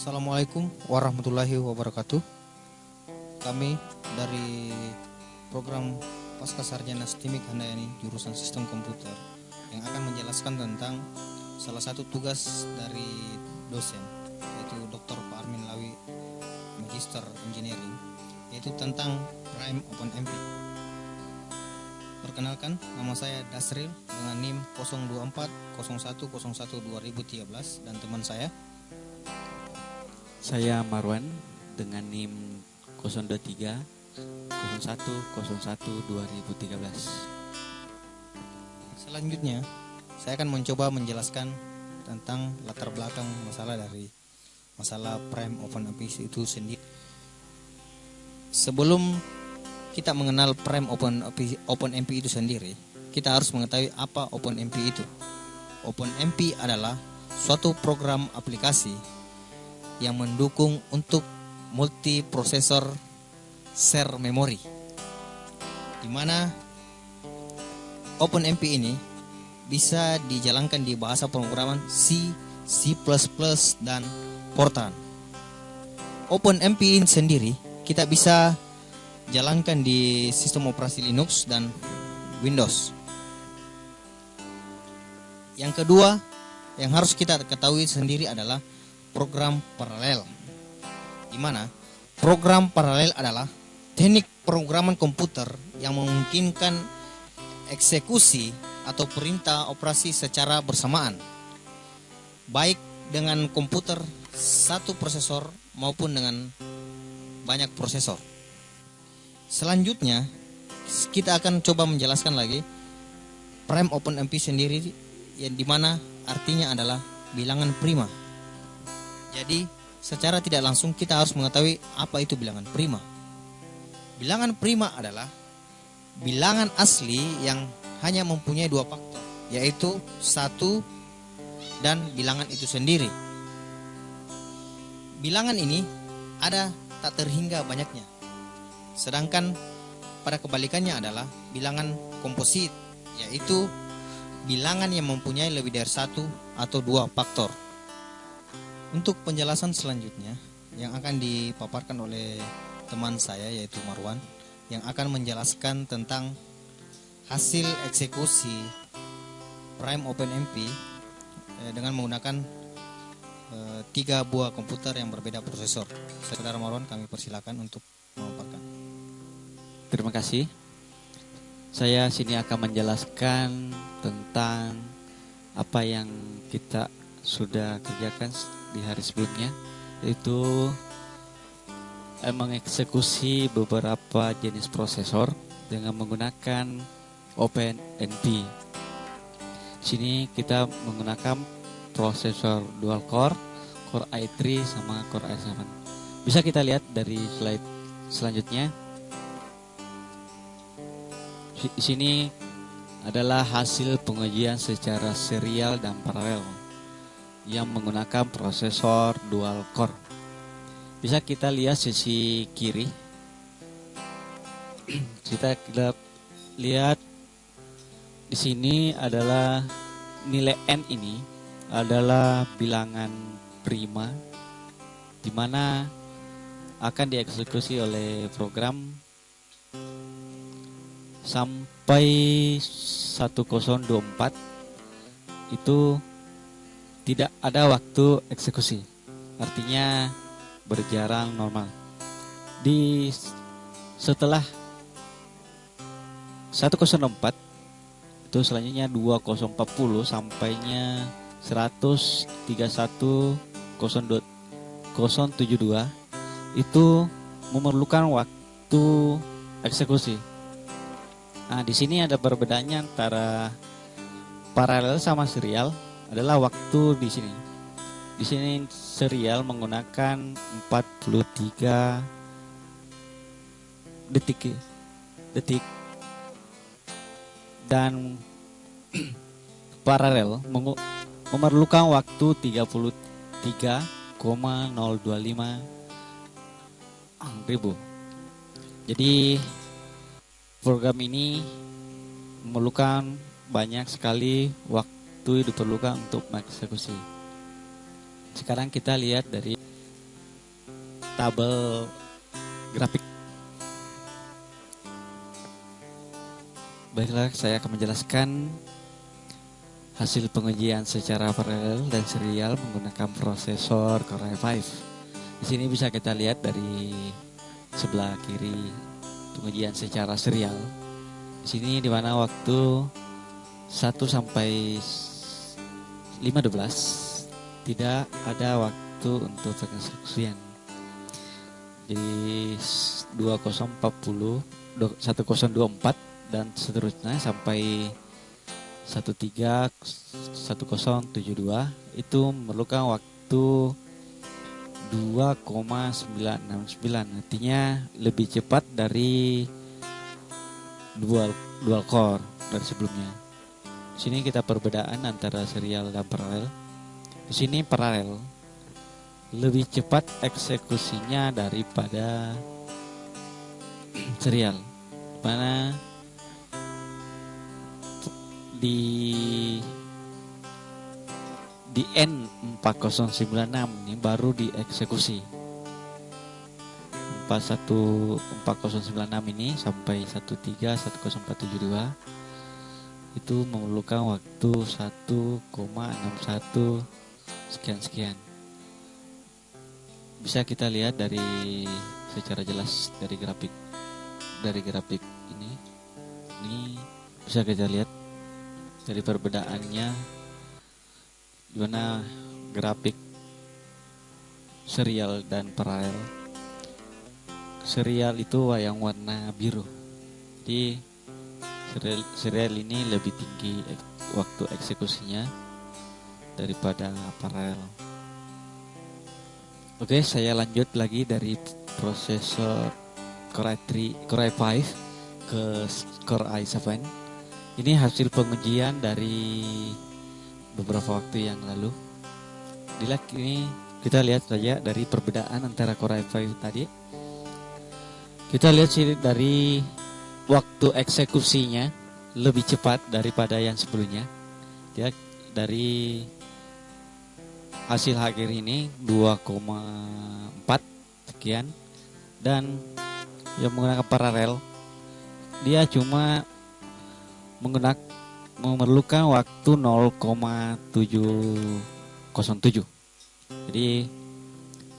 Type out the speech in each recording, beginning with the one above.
Assalamualaikum warahmatullahi wabarakatuh. Kami dari program Pasca Sarjana STIMIK Handayani jurusan Sistem Komputer yang akan menjelaskan tentang salah satu tugas dari dosen, yaitu Dr. Pak Armin Lawi, Magister Engineering, yaitu tentang Prime OpenMP. Perkenalkan, nama saya Dasril dengan NIM 02401012013 dan teman Saya Marwan dengan NIM 023 0101 2013. Selanjutnya, saya akan mencoba menjelaskan tentang latar belakang masalah Prime OpenMP itu sendiri. Sebelum kita mengenal Prime OpenMP itu sendiri, kita harus mengetahui apa OpenMP itu. OpenMP adalah suatu program aplikasi yang mendukung untuk multiprosesor share memory, di mana OpenMP ini bisa dijalankan di bahasa pemrograman C, C++, dan Fortran. OpenMP ini sendiri kita bisa jalankan di sistem operasi Linux dan Windows. Yang kedua yang harus kita ketahui sendiri adalah program paralel, di mana program paralel adalah teknik pemrograman komputer yang memungkinkan eksekusi atau perintah operasi secara bersamaan, baik dengan komputer satu prosesor maupun dengan banyak prosesor. Selanjutnya, kita akan coba menjelaskan lagi Prime OpenMP sendiri, yang dimana artinya adalah bilangan prima. Jadi, secara tidak langsung kita harus mengetahui apa itu bilangan prima. Bilangan prima adalah bilangan asli yang hanya mempunyai dua faktor, yaitu 1 dan bilangan itu sendiri. Bilangan ini ada tak terhingga banyaknya. Sedangkan pada kebalikannya adalah bilangan komposit, yaitu bilangan yang mempunyai lebih dari 1 atau 2 faktor. Untuk penjelasan selanjutnya yang akan dipaparkan oleh teman saya, yaitu Marwan, yang akan menjelaskan tentang hasil eksekusi Prime OpenMP dengan menggunakan 3 buah komputer yang berbeda prosesor. Saudara Marwan, kami persilakan untuk memaparkan. Terima kasih. Saya sini akan menjelaskan tentang apa yang kita sudah kerjakan di hari sebelumnya, yaitu mengeksekusi beberapa jenis prosesor dengan menggunakan OpenMP. Sini kita menggunakan prosesor dual core, Core i3 sama Core i7. Bisa kita lihat dari slide selanjutnya. Di sini adalah hasil pengujian secara serial dan paralel yang menggunakan prosesor dual core. Bisa kita lihat sisi kiri. Kita lihat di sini adalah nilai n ini adalah bilangan prima, di mana akan dieksekusi oleh program sampai 1024 itu tidak ada waktu eksekusi, artinya berjalan normal. Setelah 1004 itu selanjutnya 2040 sampainya 131.072 itu memerlukan waktu eksekusi. Nah, di sini ada perbedaannya antara paralel sama serial adalah waktu di sini. Di sini serial menggunakan 43 detik dan paralel memerlukan waktu 33,025 ribu. Jadi program ini memerlukan banyak sekali waktu diperlukan untuk mengeksekusi. Sekarang kita lihat dari tabel grafik. Baiklah, saya akan menjelaskan hasil pengujian secara paralel dan serial menggunakan prosesor Core i5. Di sini bisa kita lihat dari sebelah kiri pengujian secara serial. Di sini di mana waktu 1 sampai 5.12 tidak ada waktu untuk pengeksekusian. Jadi 2040, 1024 dan seterusnya sampai 1072 itu memerlukan waktu 2,969, artinya lebih cepat dari dual core dari sebelumnya. Di sini kita perbedaan antara serial dan paralel. Di sini paralel lebih cepat eksekusinya daripada serial, mana di N4096 ini baru dieksekusi. 4096 ini sampai 1310472 itu memerlukan waktu 1,61 sekian. Bisa kita lihat dari secara jelas dari grafik ini bisa kita lihat dari perbedaannya, di mana grafik serial dan paralel. Serial itu yang warna biru, jadi serial ini lebih tinggi waktu eksekusinya daripada paralel. Oke, saya lanjut lagi dari prosesor Core i5 ke Core i7. Ini hasil pengujian dari beberapa waktu yang lalu. Ini kita lihat saja dari perbedaan antara Core i5 tadi. Kita lihat sini dari waktu eksekusinya lebih cepat daripada yang sebelumnya. Ya, dari hasil akhir ini 2,4 sekian, dan yang menggunakan paralel dia cuma memerlukan waktu 0,707. Jadi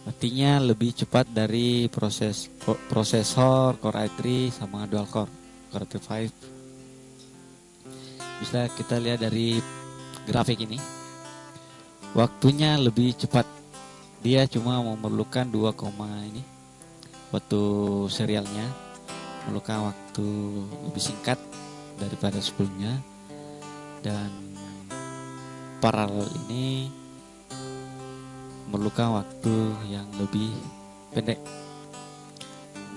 artinya lebih cepat dari prosesor Core i3 sama dual core i5. Bisa kita lihat dari grafik ini, waktunya lebih cepat. Dia cuma memerlukan 2, ini waktu serialnya memerlukan waktu lebih singkat daripada sebelumnya, dan paralel ini memerlukan waktu yang lebih pendek.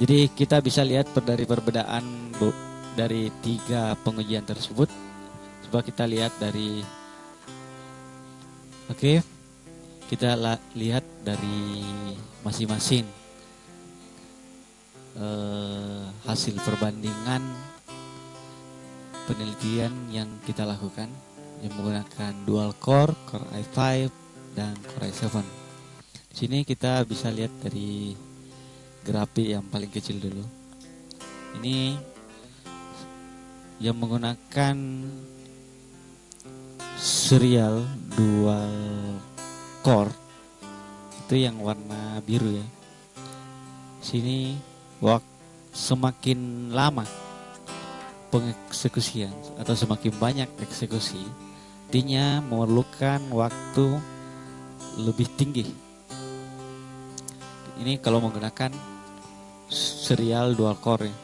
Jadi kita bisa lihat dari perbedaan dari 3 pengujian tersebut. Coba kita lihat dari kita lihat dari masing-masing hasil perbandingan penelitian yang kita lakukan yang menggunakan dual core i5 dan Core i7. Di sini kita bisa lihat dari grafik yang paling kecil dulu. Ini yang menggunakan serial dual core, itu yang warna biru ya. Sini semakin lama pengeksekusian atau semakin banyak eksekusi, artinya memerlukan waktu lebih tinggi. Ini kalau menggunakan serial dual core ya.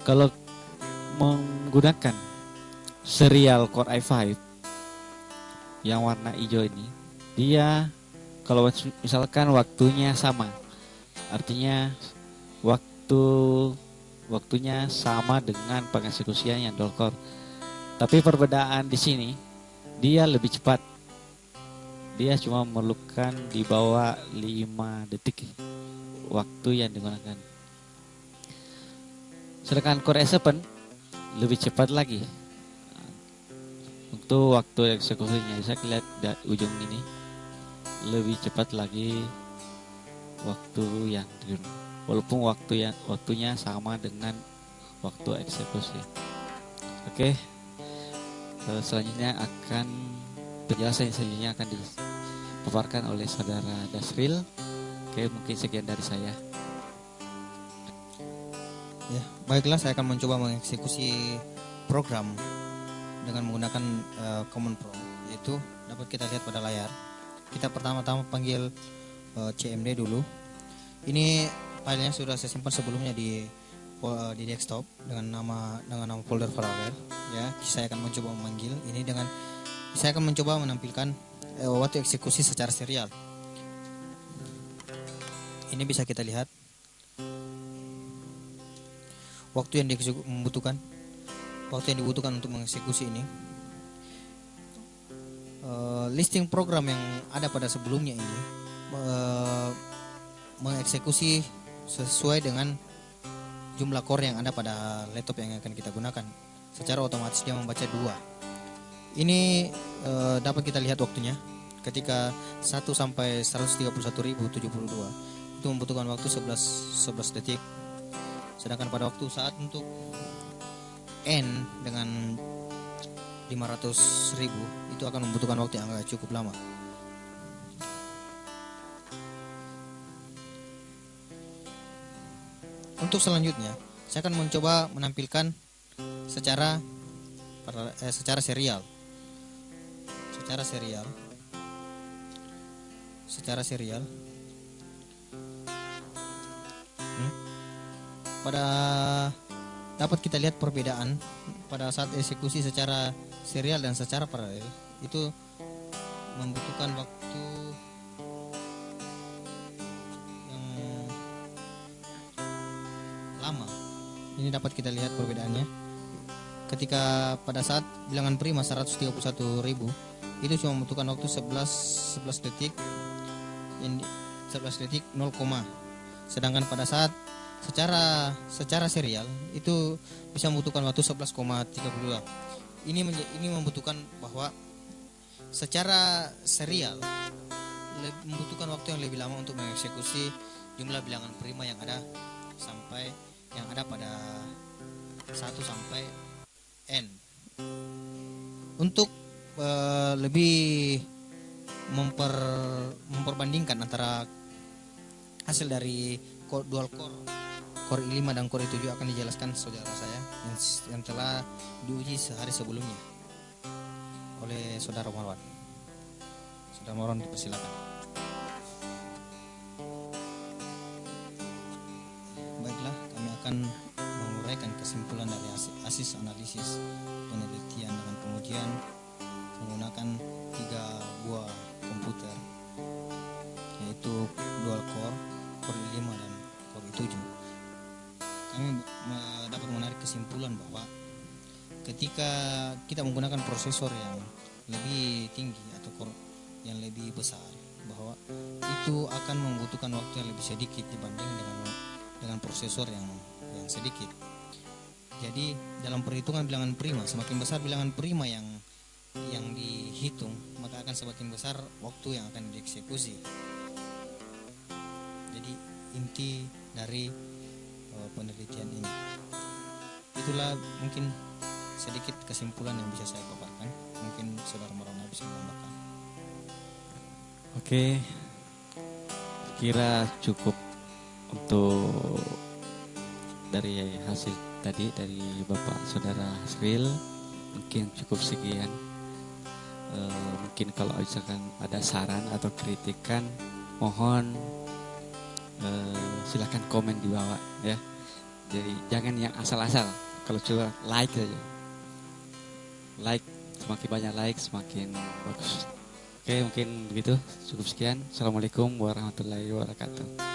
Kalau menggunakan serial Core i5 yang warna hijau ini, dia kalau misalkan waktunya sama, artinya waktunya sama dengan pengeksekusian yang dual core. Tapi perbedaan di sini, dia lebih cepat. Dia cuma memerlukan di bawah 5 detik waktu yang digunakan. Sedangkan Core i7 lebih cepat lagi. Untuk waktu eksekusinya, bisa lihat ujung ini lebih cepat lagi waktu yang walaupun waktunya sama dengan waktu eksekusi. Oke, selanjutnya penjelasan selanjutnya akan dipaparkan oleh saudara Dasril. Oke, mungkin sekian dari saya. Ya, baiklah, saya akan mencoba mengeksekusi program dengan menggunakan Common Pro, yaitu dapat kita lihat pada layar. Kita pertama-tama panggil CMD dulu. Ini filenya sudah saya simpan sebelumnya di desktop dengan nama folder paralel. Ya, saya akan mencoba memanggil ini saya akan mencoba menampilkan waktu eksekusi secara serial. Ini bisa kita lihat waktu yang dibutuhkan untuk mengeksekusi ini. Listing program yang ada pada sebelumnya ini mengeksekusi sesuai dengan jumlah core yang ada pada laptop yang akan kita gunakan. Secara otomatis dia membaca 2. Ini dapat kita lihat waktunya ketika 1 sampai 131.072 itu membutuhkan waktu 11 detik. Sedangkan pada waktu saat untuk N dengan 500.000 itu akan membutuhkan waktu yang agak cukup lama. Untuk selanjutnya, saya akan mencoba menampilkan secara serial. Dapat kita lihat perbedaan pada saat eksekusi secara serial dan secara paralel itu membutuhkan waktu yang lama. Ini dapat kita lihat perbedaannya. Ketika pada saat bilangan prima 131.000 itu cuma membutuhkan waktu 11 detik 0, sedangkan pada saat secara serial itu bisa membutuhkan waktu 11,32. Ini membutuhkan bahwa secara serial membutuhkan waktu yang lebih lama untuk mengeksekusi jumlah bilangan prima yang ada pada 1 sampai N. Untuk lebih memperbandingkan antara hasil dari dual core i5 dan core i7 akan dijelaskan saudara saya yang telah diuji sehari sebelumnya oleh saudara Marwan. Saudara Marwan, dipersilakan. Baiklah, kami akan menguraikan kesimpulan dari hasil analisis penelitian dengan pengujian menggunakan 3 buah komputer, yaitu dual core i5 dan core i7. Kami dapat menarik kesimpulan bahwa ketika kita menggunakan prosesor yang lebih tinggi atau core yang lebih besar, bahwa itu akan membutuhkan waktu yang lebih sedikit dibanding dengan prosesor yang sedikit. Jadi dalam perhitungan bilangan prima, semakin besar bilangan prima yang dihitung, maka akan semakin besar waktu yang akan dieksekusi. Jadi inti dari penelitian ini. Itulah mungkin sedikit kesimpulan yang bisa saya paparkan. Mungkin saudara Marona bisa menambahkan. Oke, kira cukup untuk dari hasil tadi dari Bapak Saudara Hasril. Mungkin cukup sekian. Mungkin kalau misalkan ada saran atau kritikan, mohon silakan komen di bawah ya. Jadi jangan yang asal-asal. Kalau coba like saja. Like, semakin banyak like semakin bagus. Oke, mungkin begitu. Cukup sekian. Assalamualaikum warahmatullahi wabarakatuh.